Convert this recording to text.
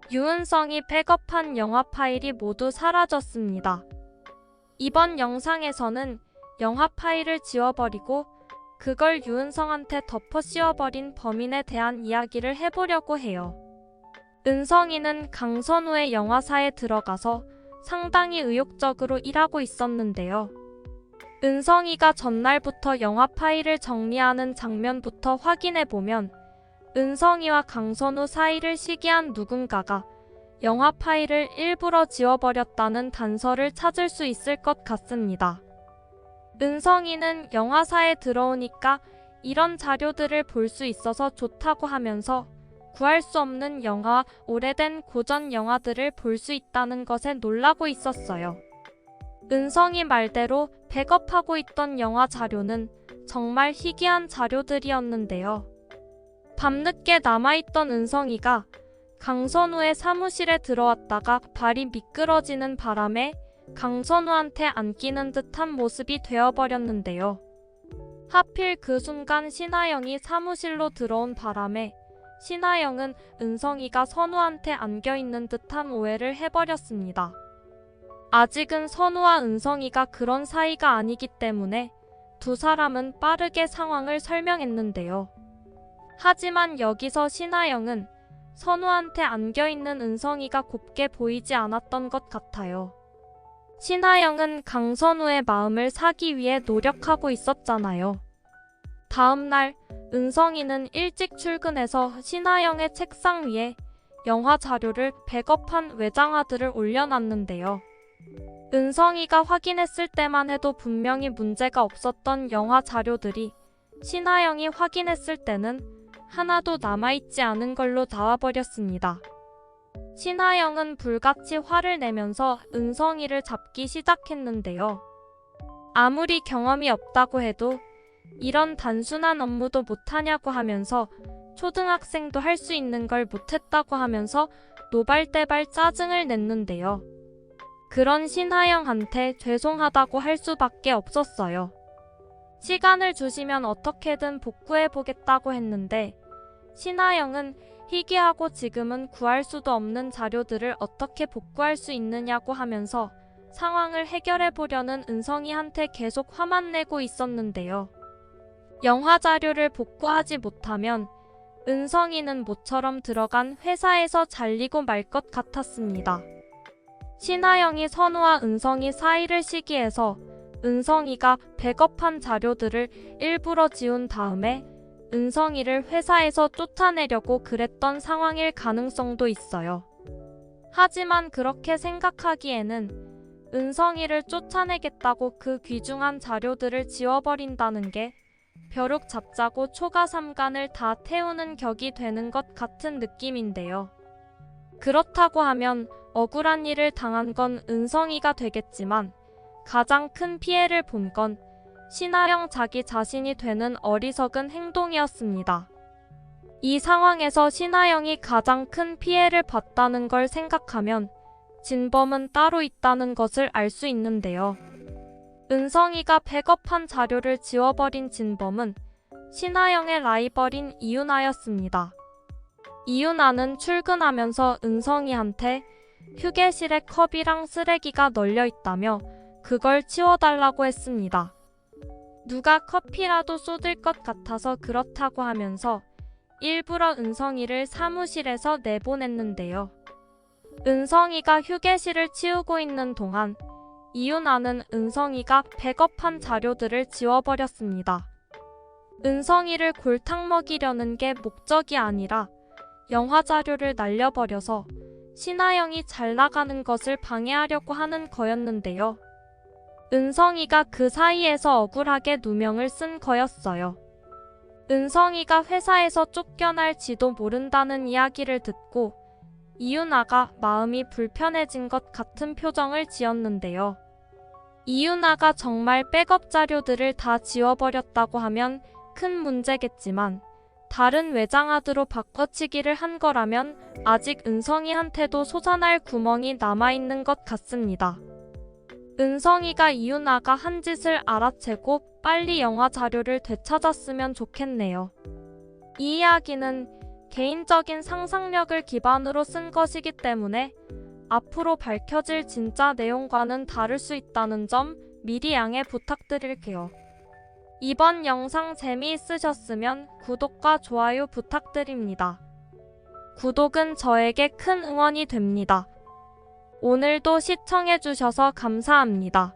유은성이 백업한 영화 파일이 모두 사라졌습니다. 이번 영상에서는 영화 파일을 지워버리고 그걸 유은성한테 덮어 씌워버린 범인에 대한 이야기를 해보려고 해요. 은성이는 강선우의 영화사에 들어가서 상당히 의욕적으로 일하고 있었는데요. 은성이가 전날부터 영화 파일을 정리하는 장면부터 확인해보면 은성이와 강선우 사이를 시기한 누군가가 영화 파일을 일부러 지워버렸다는 단서를 찾을 수 있을 것 같습니다. 은성이는 영화사에 들어오니까 이런 자료들을 볼 수 있어서 좋다고 하면서 구할 수 없는 영화와 오래된 고전 영화들을 볼 수 있다는 것에 놀라고 있었어요. 은성이 말대로 백업하고 있던 영화 자료는 정말 희귀한 자료들이었는데요. 밤늦게 남아있던 은성이가 강선우의 사무실에 들어왔다가 발이 미끄러지는 바람에 강선우한테 안기는 듯한 모습이 되어버렸는데요. 하필 그 순간 신하영이 사무실로 들어온 바람에 신하영은 은성이가 선우한테 안겨있는 듯한 오해를 해버렸습니다. 아직은 선우와 은성이가 그런 사이가 아니기 때문에 두 사람은 빠르게 상황을 설명했는데요. 하지만 여기서 신하영은 선우한테 안겨있는 은성이가 곱게 보이지 않았던 것 같아요. 신하영은 강선우의 마음을 사기 위해 노력하고 있었잖아요. 다음날 은성이는 일찍 출근해서 신하영의 책상 위에 영화 자료를 백업한 외장하드를 올려놨는데요. 은성이가 확인했을 때만 해도 분명히 문제가 없었던 영화 자료들이 신하영이 확인했을 때는 하나도 남아있지 않은 걸로 나와버렸습니다. 신하영은 불같이 화를 내면서 은성이를 잡기 시작했는데요. 아무리 경험이 없다고 해도 이런 단순한 업무도 못하냐고 하면서 초등학생도 할 수 있는 걸 못했다고 하면서 노발대발 짜증을 냈는데요. 그런 신하영한테 죄송하다고 할 수밖에 없었어요. 시간을 주시면 어떻게든 복구해보겠다고 했는데 신하영은 희귀하고 지금은 구할 수도 없는 자료들을 어떻게 복구할 수 있느냐고 하면서 상황을 해결해보려는 은성이한테 계속 화만 내고 있었는데요. 영화 자료를 복구하지 못하면 은성이는 모처럼 들어간 회사에서 잘리고 말 것 같았습니다. 신하영이 선우와 은성이 사이를 시기해서 은성이가 백업한 자료들을 일부러 지운 다음에 은성이를 회사에서 쫓아내려고 그랬던 상황일 가능성도 있어요. 하지만 그렇게 생각하기에는 은성이를 쫓아내겠다고 그 귀중한 자료들을 지워버린다는 게 벼룩 잡자고 초가삼간을 다 태우는 격이 되는 것 같은 느낌인데요. 그렇다고 하면 억울한 일을 당한 건 은성이가 되겠지만 가장 큰 피해를 본 건 신하영 자기 자신이 되는 어리석은 행동이었습니다. 이 상황에서 신하영이 가장 큰 피해를 봤다는 걸 생각하면 진범은 따로 있다는 것을 알 수 있는데요. 은성이가 백업한 자료를 지워버린 진범은 신하영의 라이벌인 이윤아였습니다. 이윤아는 출근하면서 은성이한테 휴게실에 컵이랑 쓰레기가 널려 있다며 그걸 치워달라고 했습니다. 누가 커피라도 쏟을 것 같아서 그렇다고 하면서 일부러 은성이를 사무실에서 내보냈는데요. 은성이가 휴게실을 치우고 있는 동안 이윤아는 은성이가 백업한 자료들을 지워버렸습니다. 은성이를 골탕 먹이려는 게 목적이 아니라 영화 자료를 날려버려서 신하영이 잘 나가는 것을 방해하려고 하는 거였는데요. 은성이가 그 사이에서 억울하게 누명을 쓴 거였어요. 은성이가 회사에서 쫓겨날지도 모른다는 이야기를 듣고 이윤아가 마음이 불편해진 것 같은 표정을 지었는데요. 이윤아가 정말 백업 자료들을 다 지워버렸다고 하면 큰 문제겠지만 다른 외장하드로 바꿔치기를 한 거라면 아직 은성이한테도 솟아날 구멍이 남아있는 것 같습니다. 은성이가 이윤아가 한 짓을 알아채고 빨리 영화 자료를 되찾았으면 좋겠네요. 이 이야기는 개인적인 상상력을 기반으로 쓴 것이기 때문에 앞으로 밝혀질 진짜 내용과는 다를 수 있다는 점 미리 양해 부탁드릴게요. 이번 영상 재미있으셨으면 구독과 좋아요 부탁드립니다. 구독은 저에게 큰 응원이 됩니다. 오늘도 시청해주셔서 감사합니다.